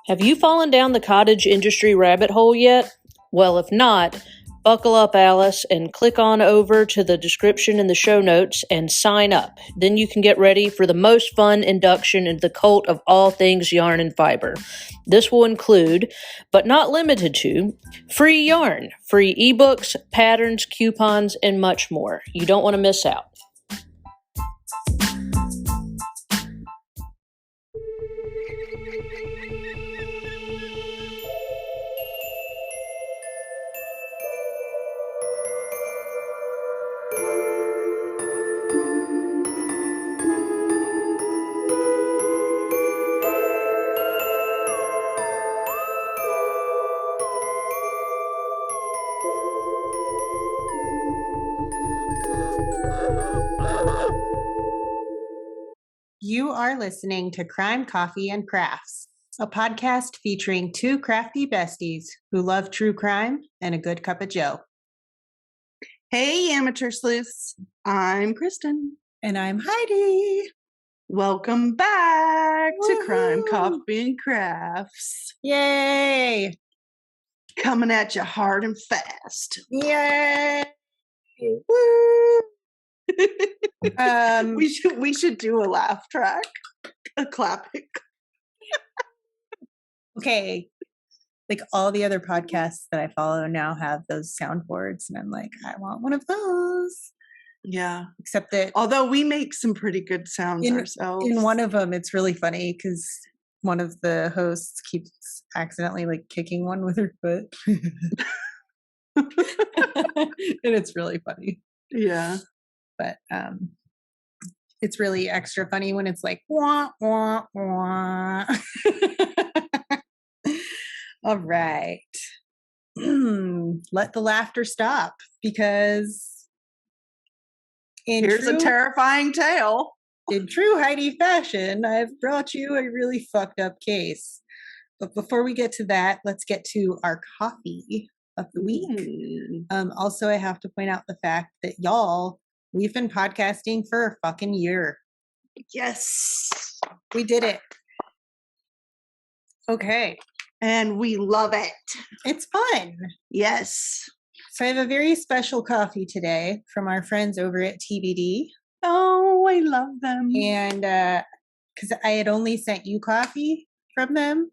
Have you fallen down the cottage industry rabbit hole yet? Well, if not, buckle up, Alice, and click on over to the description in the show notes and sign up. Then you can get ready for the most fun induction into the cult of all things yarn and fiber. This will include, but not limited to, free yarn, free ebooks, patterns, coupons, and much more. You don't want to miss out. You are listening to Crime, Coffee, and Crafts, a podcast featuring two crafty besties who love true crime and a good cup of joe. Hey, amateur sleuths. I'm Kristen. And I'm Heidi. Welcome back Woo-hoo. to Crime, Coffee, and Crafts. Yay! Coming at you hard and fast. Yay! Woo! We should do a laugh track, a clapping. Okay. Like all the other podcasts that I follow now have those soundboards, and I'm like, I want one of those. Yeah. Except that although we make some pretty good sounds ourselves. In one of them, it's really funny because one of the hosts keeps accidentally like kicking one with her foot. And it's really funny. Yeah. But it's really extra funny when it's like wah wah wah. All right. Let the laughter stop, because here's a terrifying tale. In true Heidi fashion, I've brought you a really fucked up case. But before we get to that, let's get to our coffee of the week. Also, I have to point out the fact that y'all, we've been podcasting for a fucking year. Yes. We did it. Okay. And we love it. It's fun. Yes. So I have a very special coffee today from our friends over at TBD. Oh, I love them. And because I had only sent you coffee from them,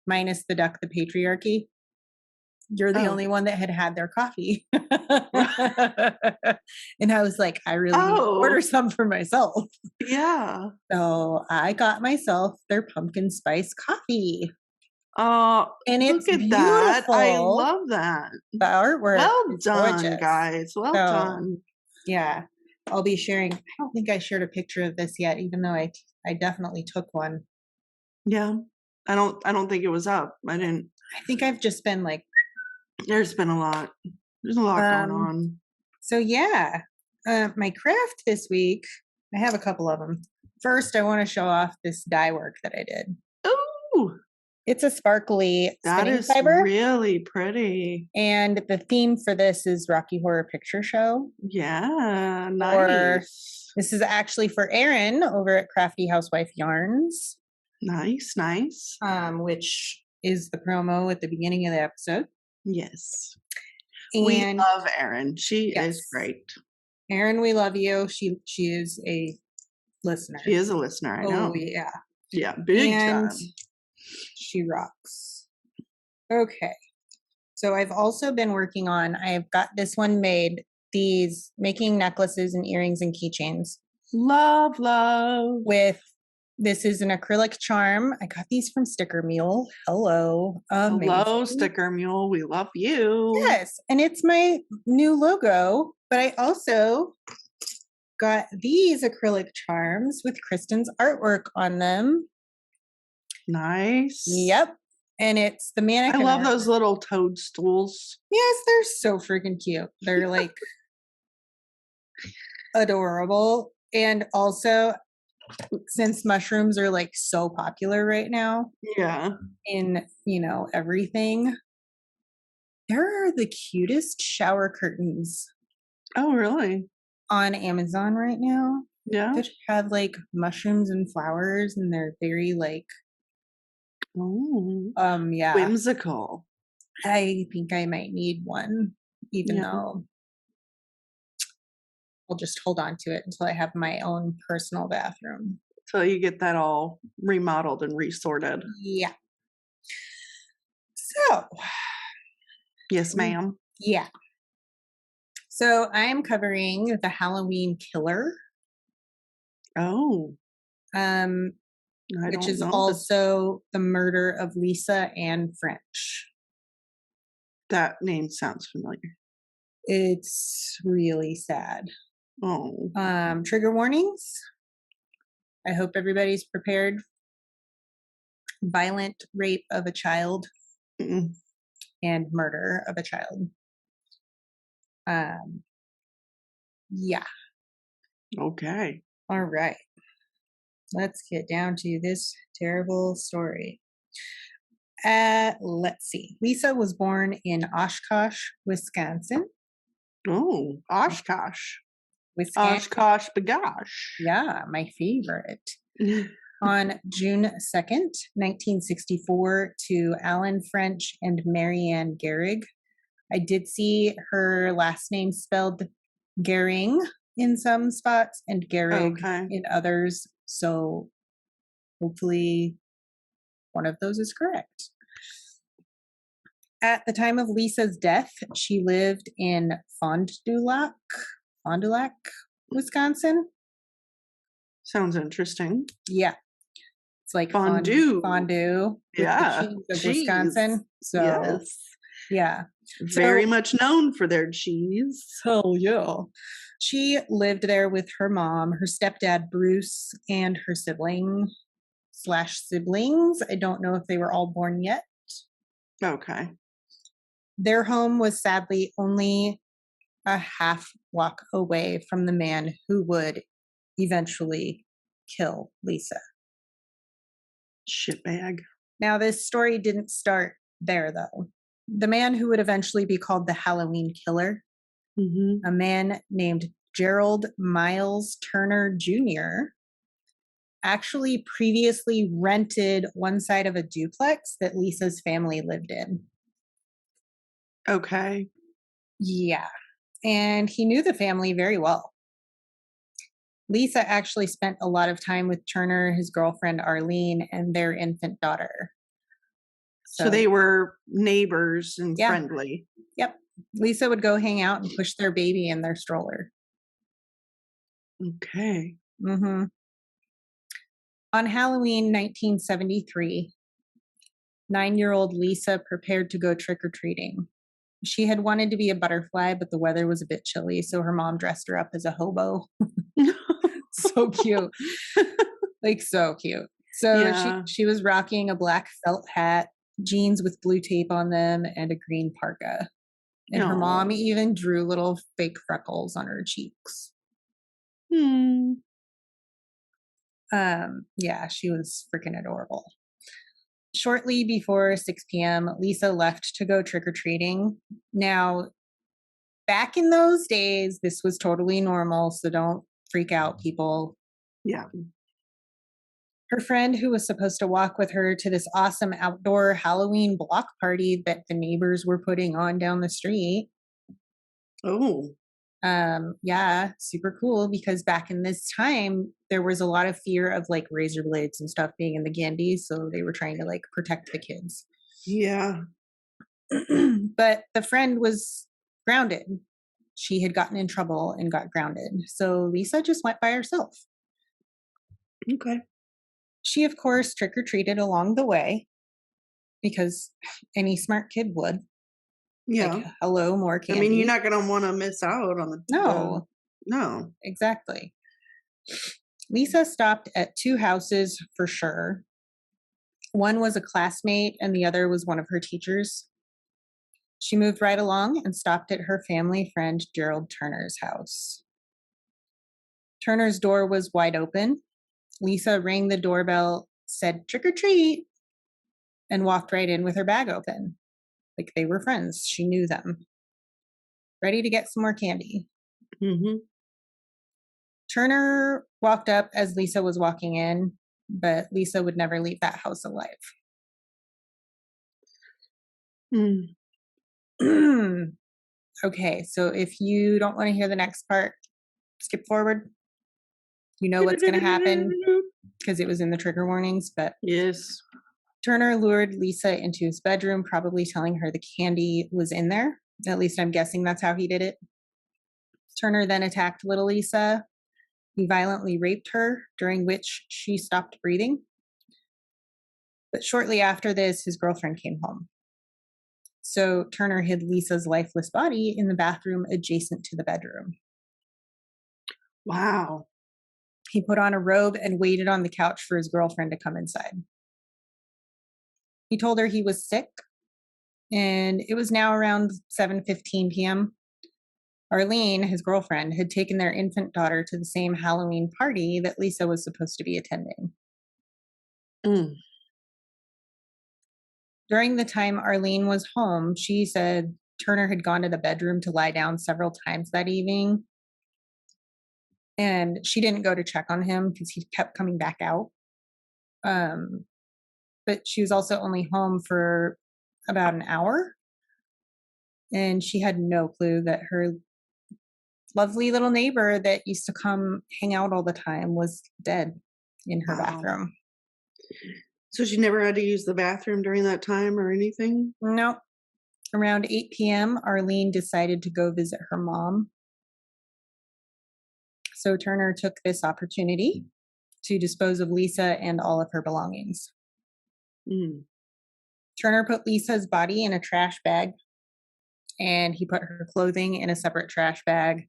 minus the Duck the Patriarchy. You're the only one that had their coffee. And I was like, I really need to order some for myself. Yeah. So I got myself their pumpkin spice coffee. Oh, and it's look at beautiful. that. I love that. The artwork. Well done, gorgeous. guys. Well done. Yeah. I'll be sharing. I don't think I shared a picture of this yet, even though I definitely took one. Yeah. I don't think it was up. I think I've just been like, there's been a lot. There's a lot going on. So yeah, my craft this week, I have a couple of them. First, I want to show off this dye work that I did. Ooh. It's a sparkly spinning fiber. That is really pretty. And the theme for this is Rocky Horror Picture Show. Yeah, nice. This is actually for Erin over at Crafty Housewife Yarns. Nice. Which is the promo at the beginning of the episode. Yes. And we love Erin. She is great. Erin, we love you. She is a listener. She is a listener, I know. Oh, yeah. Yeah, big time. She rocks. Okay. So I've also been working on, I've got this one made, these making necklaces and earrings and keychains. Love. This is an acrylic charm. I got these from Sticker Mule. Hello. Amazing. Hello, Sticker Mule. We love you. Yes. And it's my new logo, but I also got these acrylic charms with Kristen's artwork on them. Nice. Yep. And it's the mannequin. I love those little toadstools. Yes, they're so freaking cute. They're like adorable. And also, since mushrooms are like so popular right now, in everything, there are the cutest shower curtains. Oh, really? On Amazon right now. Yeah. That have like mushrooms and flowers, and they're very like Oh, Yeah, whimsical. I think I might need one, even Yeah. though I'll just hold on to it until I have my own personal bathroom. So you get that all remodeled and resorted. Yeah. So, Yes, ma'am. yeah. So I am covering the Halloween Killer, Oh, um, I which don't is know also the murder of Lisa Ann French. that name sounds familiar. It's really sad. Oh, Trigger warnings. I hope everybody's prepared. Violent rape of a child mm, and murder of a child. Um, yeah. okay. All right. Let's get down to this terrible story. Let's see. Lisa was born in Oshkosh, Wisconsin. Oh, Oshkosh. Wisconsin. Oshkosh bagosh. Yeah, my favorite. On June 2nd, 1964, to Alan French and Marianne Gehrig. I did see her last name spelled Gehring in some spots and Gehrig Okay. in others. So hopefully one of those is correct. At the time of Lisa's death, she lived in Fond du Lac, Wisconsin. Sounds interesting. Yeah. It's like Fondue. fondue with Yeah. the cheese of Cheese. Wisconsin. So Yes. yeah. Very much known for their cheese. Hell yeah. She lived there with her mom, her stepdad Bruce, and her siblings. I don't know if they were all born yet. Okay. Their home was sadly only a half block away from the man who would eventually kill Lisa. Shitbag. Now, this story didn't start there, though. The man who would eventually be called the Halloween Killer, Mm-hmm. a man named Gerald Miles Turner Jr., actually previously rented one side of a duplex that Lisa's family lived in. Okay. Yeah. And he knew the family very well. Lisa actually spent a lot of time with Turner, his girlfriend Arlene, and their infant daughter. So they were neighbors and Yeah. friendly. Yep. Lisa would go hang out and push their baby in their stroller. Okay. Mm-hmm. On Halloween 1973, 9-year-old Lisa prepared to go trick-or-treating. She had wanted to be a butterfly, but the weather was a bit chilly, so her mom dressed her up as a hobo. So cute. Like, so cute. So Yeah. she was rocking a black felt hat, jeans with blue tape on them, and a green parka. And her mom Aw. even drew little fake freckles on her cheeks. Hmm. Yeah, she was freaking adorable. Shortly before 6 p.m., Lisa left to go trick-or-treating. Now, back in those days, this was totally normal, so don't freak out, people. Yeah. Her friend, who was supposed to walk with her to this awesome outdoor Halloween block party that the neighbors were putting on down the street. Oh. Yeah, super cool, because back in this time there was a lot of fear of like razor blades and stuff being in the candy, so they were trying to like protect the kids. Yeah. But the friend was grounded. She had gotten in trouble and got grounded. So Lisa just went by herself. Okay. She, of course, trick-or-treated along the way because any smart kid would. Yeah. Like, hello, more candy. I mean, you're not going to want to miss out on the. No. No. Exactly. Lisa stopped at 2 houses for sure. One was a classmate and the other was one of her teachers. She moved right along and stopped at her family friend Gerald Turner's house. Turner's door was wide open. Lisa rang the doorbell, said trick or treat, and walked right in with her bag open. Like they were friends. She knew them. Ready to get some more candy. Mm-hmm. Turner walked up as Lisa was walking in, but Lisa would never leave that house alive. Mm. Okay, so if you don't want to hear the next part, skip forward. You know what's going to happen because it was in the trigger warnings, but Yes. Turner lured Lisa into his bedroom, probably telling her the candy was in there. At least I'm guessing that's how he did it. Turner then attacked little Lisa. He violently raped her, during which she stopped breathing. But shortly after this, his girlfriend came home. So Turner hid Lisa's lifeless body in the bathroom adjacent to the bedroom. Wow. He put on a robe and waited on the couch for his girlfriend to come inside. He told her he was sick, and it was now around 7:15 p.m. Arlene, his girlfriend, had taken their infant daughter to the same Halloween party that Lisa was supposed to be attending. Mm. During the time Arlene was home, she said Turner had gone to the bedroom to lie down several times that evening. And she didn't go to check on him because he kept coming back out. But she was also only home for about an hour. And she had no clue that her lovely little neighbor that used to come hang out all the time was dead in her Wow. bathroom. So she never had to use the bathroom during that time or anything? Nope. Around 8 p.m., Arlene decided to go visit her mom. So Turner took this opportunity to dispose of Lisa and all of her belongings. Mm. Turner put Lisa's body in a trash bag, and he put her clothing in a separate trash bag.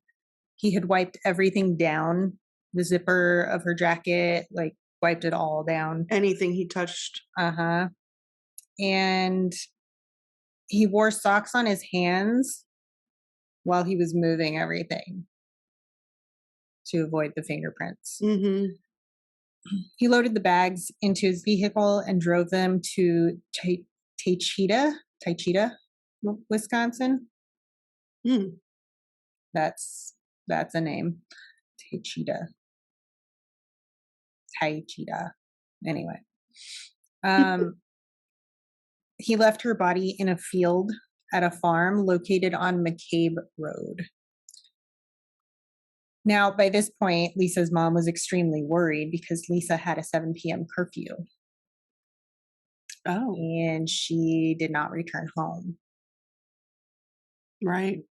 He had wiped everything down, the zipper of her jacket, like wiped it all down. Anything he touched. Uh-huh. And he wore socks on his hands while he was moving everything to avoid the fingerprints. Mm-hmm. He loaded the bags into his vehicle and drove them to Taycheedah, Wisconsin. Mm. That's a name. Taycheedah. Anyway. He left her body in a field at a farm located on McCabe Road. Now, by this point, Lisa's mom was extremely worried because Lisa had a 7 p.m. curfew. Oh. And she did not return home. Right.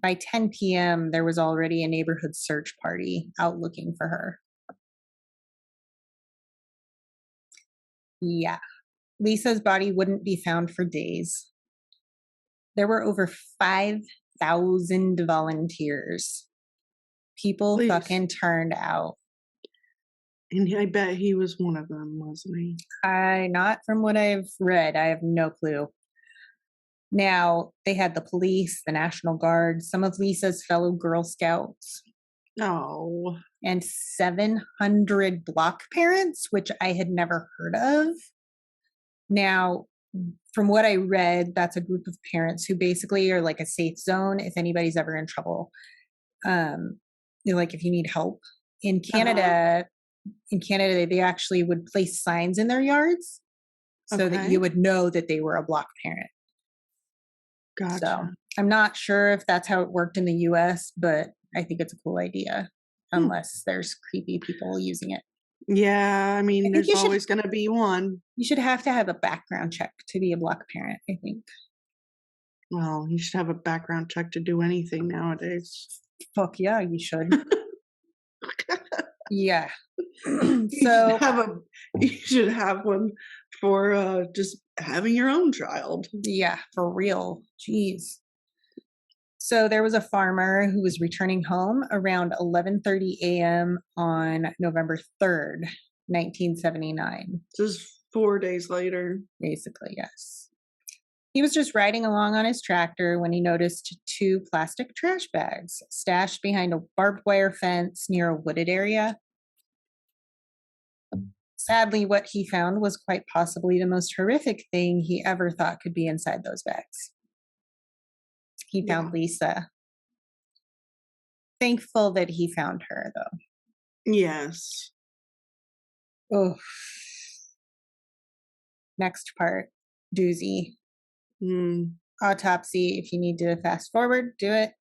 By 10 p.m., there was already a neighborhood search party out looking for her. Yeah. Lisa's body wouldn't be found for days. There were over 5,000 volunteers. People Please. fucking turned out. And I bet he was one of them, wasn't he? Not from what I've read. I have no clue. Now, they had the police, the National Guard, some of Lisa's fellow Girl Scouts, Oh. and 700 block parents, which I had never heard of. Now, from what I read, that's a group of parents who basically are like a safe zone if anybody's ever in trouble. Like if you need help. In Canada, they actually would place signs in their yards so that you would know that they were a block parent. Gotcha. So I'm not sure if that's how it worked in the US, but I think it's a cool idea, unless there's creepy people using it. Yeah, I mean, there's always going to be one. You should have to have a background check to be a block parent, I think. Well, you should have a background check to do anything nowadays. Fuck yeah, you should. Yeah. So you should have one for just having your own child. Yeah, for real. Jeez. So there was a farmer who was returning home around 11:30 a.m. on November 3rd, 1979. This is 4 days later. Basically, yes. He was just riding along on his tractor when he noticed 2 plastic trash bags stashed behind a barbed wire fence near a wooded area. Sadly, what he found was quite possibly the most horrific thing he ever thought could be inside those bags. He found Lisa. Thankful that he found her, though. Yes. Oh. Next part, doozy. Mm. Autopsy, if you need to fast forward, do it.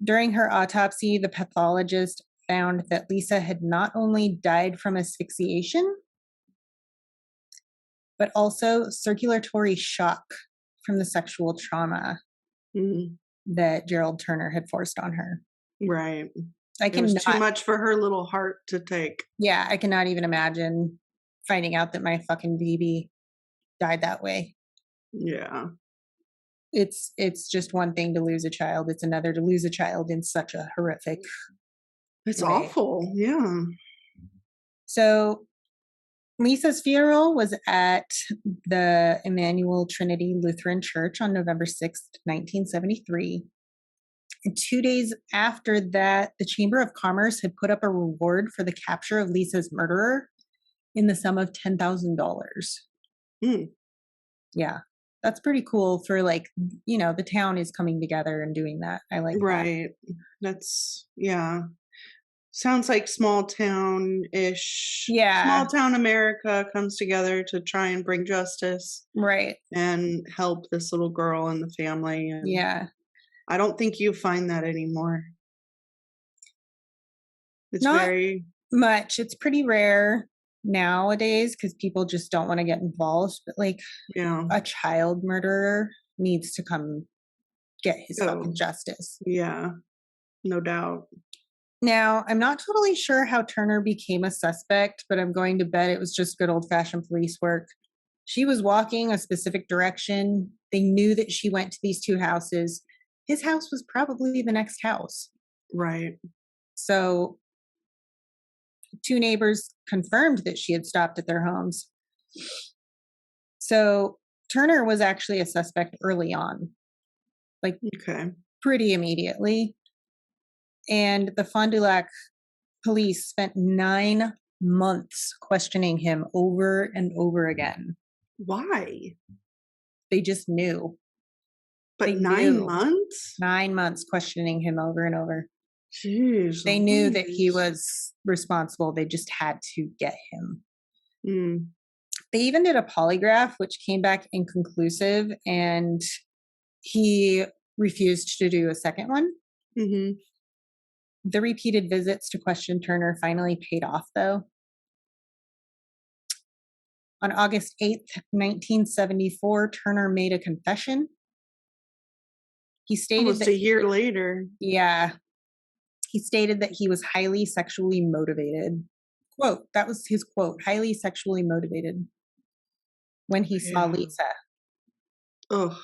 During her autopsy, the pathologist found that Lisa had not only died from asphyxiation, but also circulatory shock from the sexual trauma Mm. that Gerald Turner had forced on her. Right. I It was too cannot, much for her little heart to take. yeah, I cannot even imagine finding out that my fucking baby died that way. Yeah. It's just one thing to lose a child, it's another to lose a child in such a horrific It's way. awful. Yeah. So Lisa's funeral was at the Emmanuel Trinity Lutheran Church on November 6th, 1973. And 2 days after that, the Chamber of Commerce had put up a reward for the capture of Lisa's murderer in the sum of $10,000. Mm. Yeah, that's pretty cool for like, the town is coming together and doing that. I like that. Right. That's, yeah. Sounds like small town-ish. Yeah. Small town America comes together to try and bring justice Right. and help this little girl and the family. And Yeah. I don't think you find that anymore. It's Not very, much. It's pretty rare nowadays because people just don't want to get involved. But like yeah. a child murderer needs to come get his Oh. fucking justice. Yeah. No doubt. Now, I'm not totally sure how Turner became a suspect, but I'm going to bet it was just good old fashioned police work. She was walking a specific direction. They knew that she went to these two houses. His house was probably the next house. Right. So, two neighbors confirmed that she had stopped at their homes. So, Turner was actually a suspect early on, like Okay. pretty immediately. And the Fond du Lac police spent 9 months questioning him over and over again. Why? They just knew. But They 9 knew. months? 9 months questioning him over and over. Jeez. They knew that he Louise. was responsible. They just had to get him. Mm. They even did a polygraph, which came back inconclusive, and he refused to do a second one. Hmm. The repeated visits to question Turner finally paid off, though. On August 8th, 1974, Turner made a confession. He stated Almost that a year later. he stated that he was highly sexually motivated. Quote, that was his quote, highly sexually motivated when he saw Yeah. Lisa. Ugh.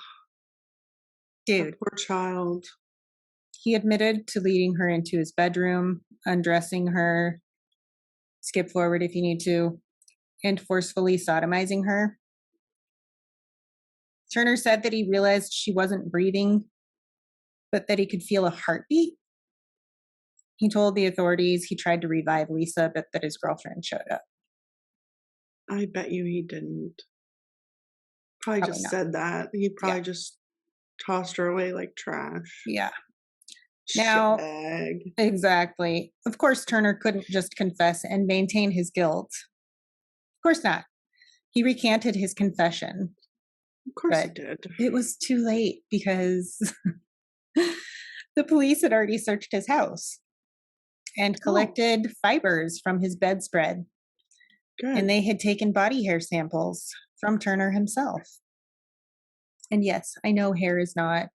Dude, Poor child. he admitted to leading her into his bedroom, undressing her, skip forward if you need to, and forcefully sodomizing her. Turner said that he realized she wasn't breathing, but that he could feel a heartbeat. He told the authorities he tried to revive Lisa, but that his girlfriend showed up. I bet you he didn't. Probably Probably just not. said that. He probably just tossed her away like trash. Yeah, Now- Shag. exactly. Of course, Turner couldn't just confess and maintain his guilt. Of course not. He recanted his confession. Of course he But did. it was too late because the police had already searched his house and collected fibers from his bedspread, Good. and they had taken body hair samples from Turner himself. And yes, I know hair is not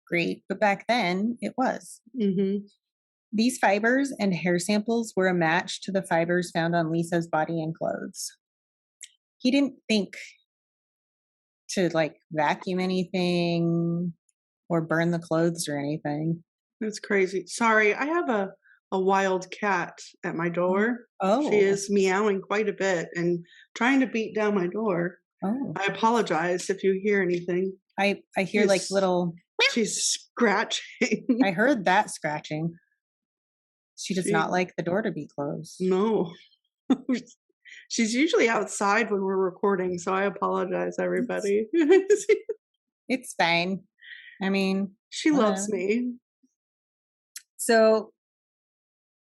great, but back then it was. Mm-hmm. These fibers and hair samples were a match to the fibers found on Lisa's body and clothes. He didn't think to like vacuum anything or burn the clothes or anything. That's crazy. Sorry, I have a wild cat at my door. Oh. She is meowing quite a bit and trying to beat down my door. Oh. I apologize if you hear anything. I hear like She's- little, She's scratching. I heard that scratching. She does She- not like the door to be closed. No. She's usually outside when we're recording, so I apologize, everybody. It's fine. I mean, She loves whatever. me. So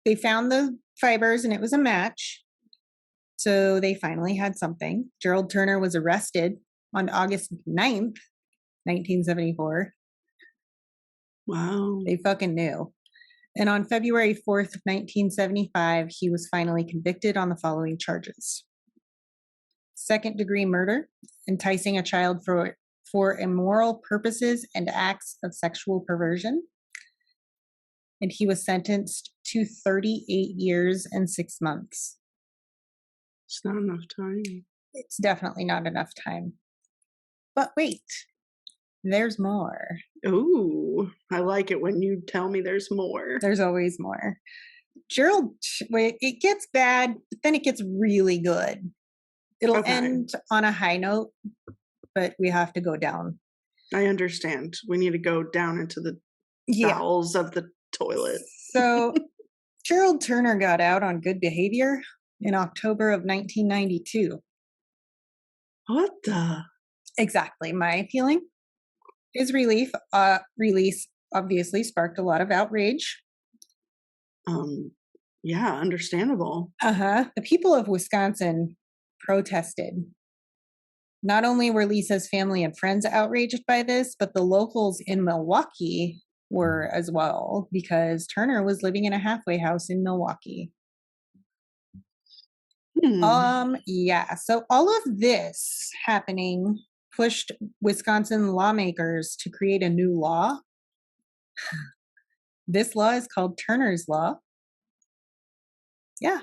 they found the fibers and it was a match. So they finally had something. Gerald Turner was arrested on August 9th 1974. Wow. They fucking knew. And on February 4th, 1975, he was finally convicted on the following charges: second-degree murder, enticing a child for immoral purposes and acts of sexual perversion. And he was sentenced to 38 years and 6 months. It's not enough time. It's definitely not enough time. But wait, there's more. Ooh, I like it when you tell me there's more. There's always more. Gerald, wait, it gets bad, but then it gets really good. It'll end on a high note, but we have to go down. I understand. We need to go down into the bowels of the toilet. So Gerald Turner got out on good behavior in October of 1992. What the? Exactly my feeling. His release obviously sparked a lot of outrage. Yeah, understandable. The people of Wisconsin protested. Not only were Lisa's family and friends outraged by this, but the locals in Milwaukee were as well, because Turner was living in a halfway house in Milwaukee. Yeah. So all of this happening pushed Wisconsin lawmakers to create a new law. This law is called Turner's Law. Yeah.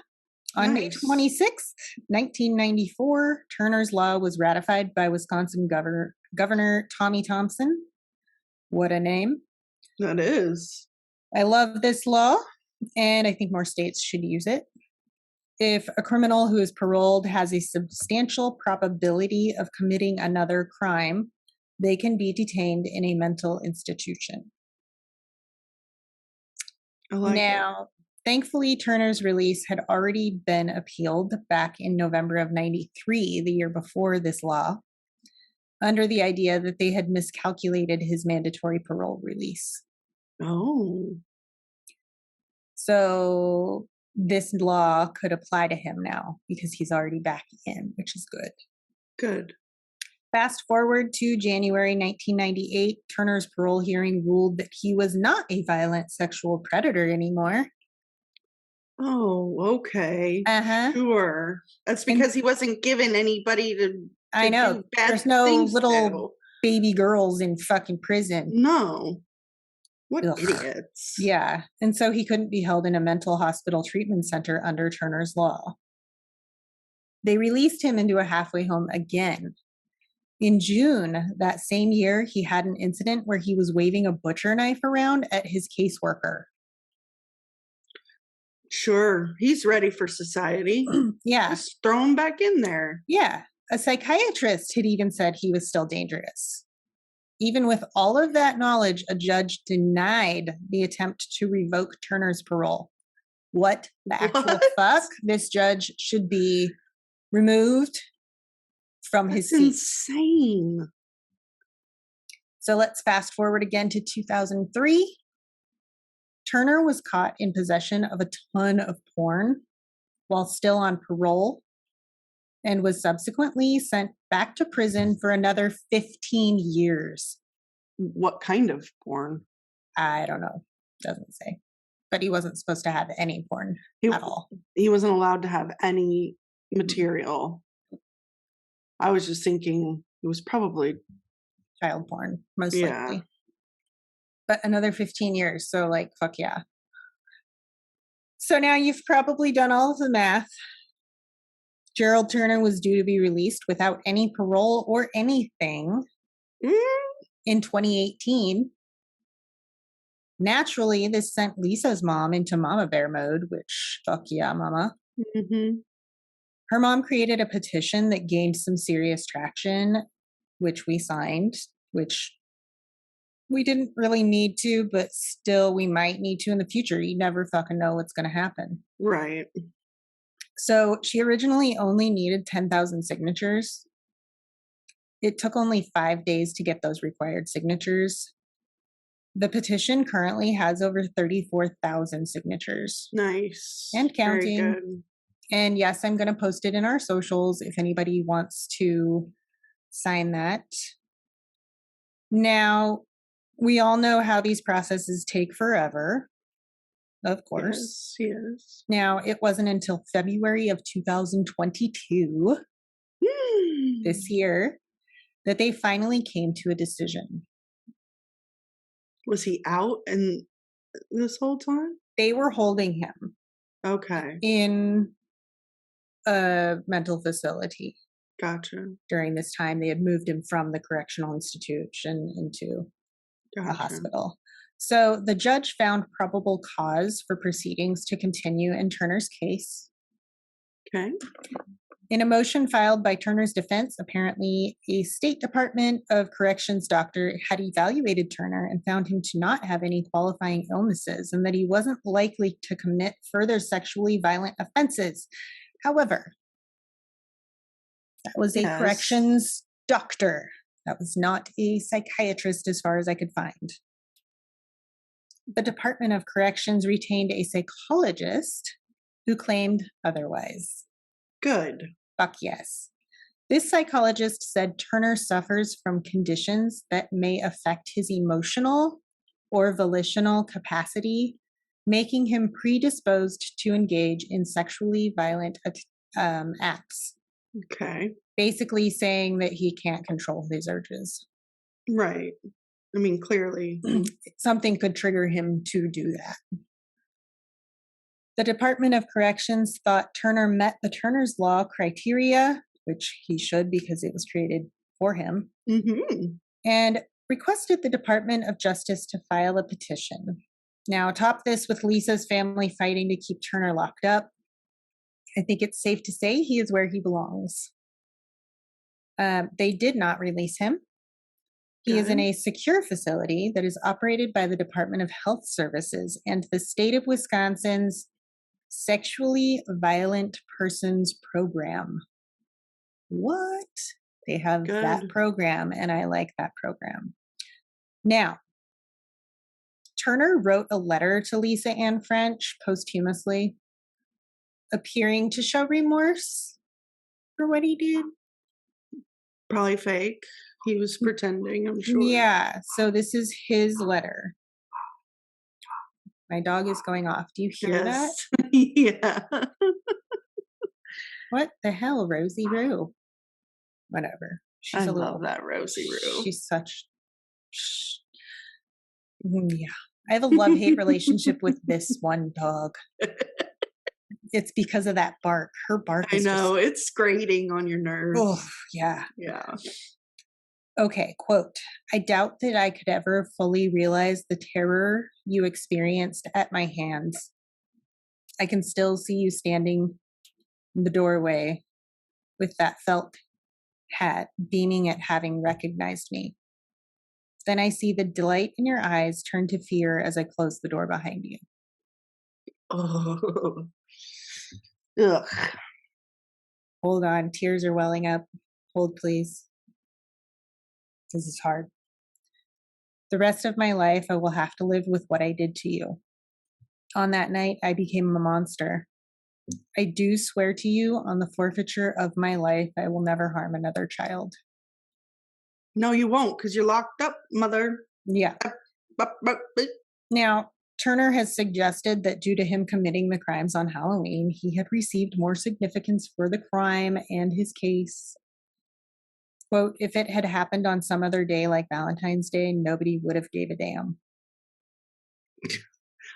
On May 26th, 1994, Turner's Law was ratified by Wisconsin Governor Tommy Thompson. What a name. That is. I love this law, and I think more states should use it. If a criminal who is paroled has a substantial probability of committing another crime, they can be detained in a mental institution. I like now, thankfully, Turner's release had already been appealed back in November of 93, the year before this law, under the idea that they had miscalculated his mandatory parole release. Oh. So this law could apply to him now because he's already back in, which is good. Good. Fast forward to January 1998, Turner's parole hearing ruled that he was not a violent sexual predator anymore. Oh, okay. Uh-huh. Sure. That's because he wasn't given anybody to I know. do bad There's no things little to. baby girls in fucking prison. No. What Ugh. idiots. Yeah. And so he couldn't be held in a mental hospital treatment center under Turner's Law. They released him into a halfway home again. In June that same year, he had an incident where he was waving a butcher knife around at his caseworker. Sure. He's ready for society. Yeah. Just throw him back in there. Yeah. A psychiatrist had even said he was still dangerous. Even with all of that knowledge, a judge denied the attempt to revoke Turner's parole. What the actual fuck? This judge should be removed from his seat. Insane. So let's fast forward again to 2003. Turner was caught in possession of a ton of porn while still on parole and was subsequently sent back to prison for another 15 years. What kind of porn? I don't know. Doesn't say. But he wasn't supposed to have any porn at all. He wasn't allowed to have any material. I was just thinking it was probably child porn, most likely. But another 15 years. So, like, fuck yeah. So now you've probably done all of the math. Gerald Turner was due to be released without any parole or anything in 2018. Naturally, this sent Lisa's mom into mama bear mode, which, fuck yeah, mama. Mm-hmm. Her mom created a petition that gained some serious traction, which we signed, which we didn't really need to, but still we might need to in the future. You never fucking know what's going to happen. Right. So she originally only needed 10,000 signatures. It took only 5 days to get those required signatures. The petition currently has over 34,000 signatures. Nice. And counting. Very good. And yes, I'm going to post it in our socials if anybody wants to sign that. Now, we all know how these processes take forever, of course. Yes. Now, it wasn't until February of 2022, this year, that they finally came to a decision. Was he out and this whole time? They were holding him Okay. in a mental facility Gotcha. during this time. They had moved him from the correctional institution into a Gotcha. hospital. So the judge found probable cause for proceedings to continue in Turner's case. Okay. In a motion filed by Turner's defense, apparently a State Department of Corrections doctor had evaluated Turner and found him to not have any qualifying illnesses and that he wasn't likely to commit further sexually violent offenses. However, that was a Yes. corrections doctor. That was not a psychiatrist, as far as I could find. The Department of Corrections retained a psychologist who claimed otherwise. Good. Fuck yes. This psychologist said Turner suffers from conditions that may affect his emotional or volitional capacity, making him predisposed to engage in sexually violent acts. Okay. Basically saying that he can't control his urges. Right. I mean, clearly. Something could trigger him to do that. The Department of Corrections thought Turner met the Turner's Law criteria, which he should because it was created for him, and requested the Department of Justice to file a petition. Now, top this with Lisa's family fighting to keep Turner locked up. I think it's safe to say he is where he belongs. They did not release him. He is in a secure facility that is operated by the Department of Health Services and the state of Wisconsin's Sexually Violent Persons Program. What? They have that program, and I like that program. Now, Turner wrote a letter to Lisa Ann French posthumously, appearing to show remorse for what he did. Probably fake. He was pretending, I'm sure. Yeah, so this is his letter. My dog is going off. Do you hear that? Yeah. What the hell, Rosie Roo? Whatever. I love that Rosie Roo. She's such. Yeah. I have a love-hate relationship with this one dog. It's because of that bark. Her bark is I know, it's grating on your nerves. Oh, yeah. Yeah. Okay, quote, I doubt that I could ever fully realize the terror you experienced at my hands. I can still see you standing in the doorway with that felt hat, beaming at having recognized me. Then I see the delight in your eyes turn to fear as I close the door behind you. Oh. Ugh. Hold on, tears are welling up. Hold, please. This is hard. The rest of my life, I will have to live with what I did to you. On that night, I became a monster. I do swear to you on the forfeiture of my life, I will never harm another child. No, you won't, because you're locked up, mother. Yeah. Now, Turner has suggested that due to him committing the crimes on Halloween, he had received more significance for the crime and his case. Quote, if it had happened on some other day like Valentine's Day, nobody would have gave a damn.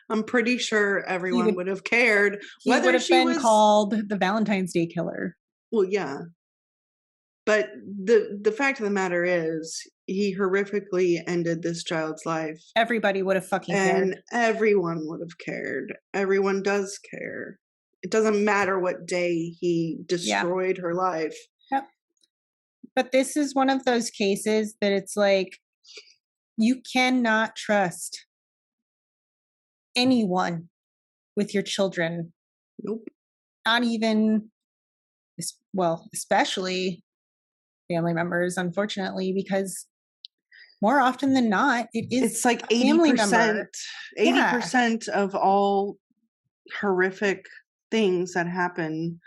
I'm pretty sure everyone would have cared. He would have been called the Valentine's Day killer. Well, yeah. But the fact of the matter is, he horrifically ended this child's life. Everybody would have fucking cared. And everyone would have cared. Everyone does care. It doesn't matter what day he destroyed her life. Yep. But this is one of those cases that it's like, you cannot trust anyone with your children. Nope. Not even, well, especially family members, unfortunately, because more often than not, it's like 80%. 80% of all horrific things that happen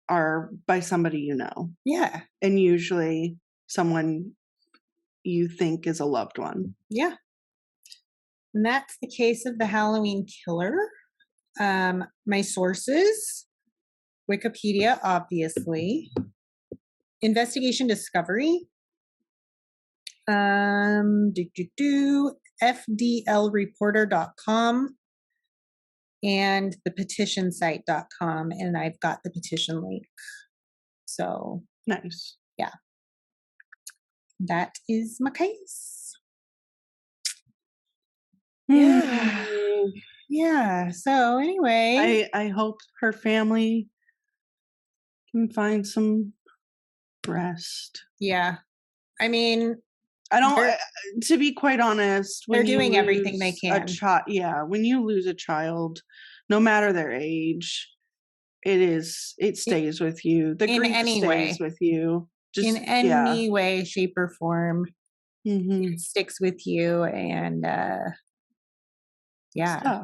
are by somebody you know. Yeah. And usually someone you think is a loved one. Yeah. And that's the case of the Halloween killer. My sources, Wikipedia, obviously, Investigation Discovery, FDLreporter.com, and thepetitionsite.com. And I've got the petition link. So Nice. that is my case. Yeah. Yeah. So anyway, I hope her family can find some rest. yeah. I mean, I don't. They're- To be quite honest, they're when you doing everything they lose can. Yeah, when you lose a child, no matter their age, it stays with you. The in grief any stays way. with you. Just in any way, shape, or form, Mhm. it sticks with you. And yeah,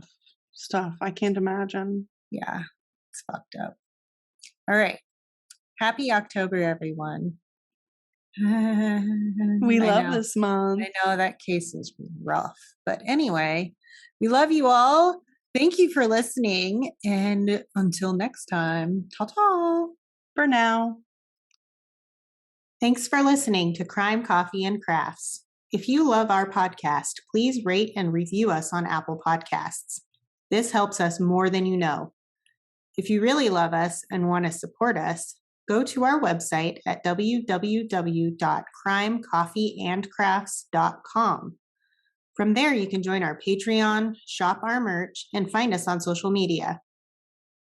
Stuff. I can't imagine. yeah, it's fucked up. All right. Happy October, everyone. We I love know. this month. I know that case is rough. But anyway, we love you all. Thank you for listening. And until next time, ta-ta. For now. Thanks for listening to Crime, Coffee, and Crafts. If you love our podcast, please rate and review us on Apple Podcasts. This helps us more than you know. If you really love us and want to support us, go to our website at www.crimecoffeeandcrafts.com. From there, you can join our Patreon, shop our merch, and find us on social media.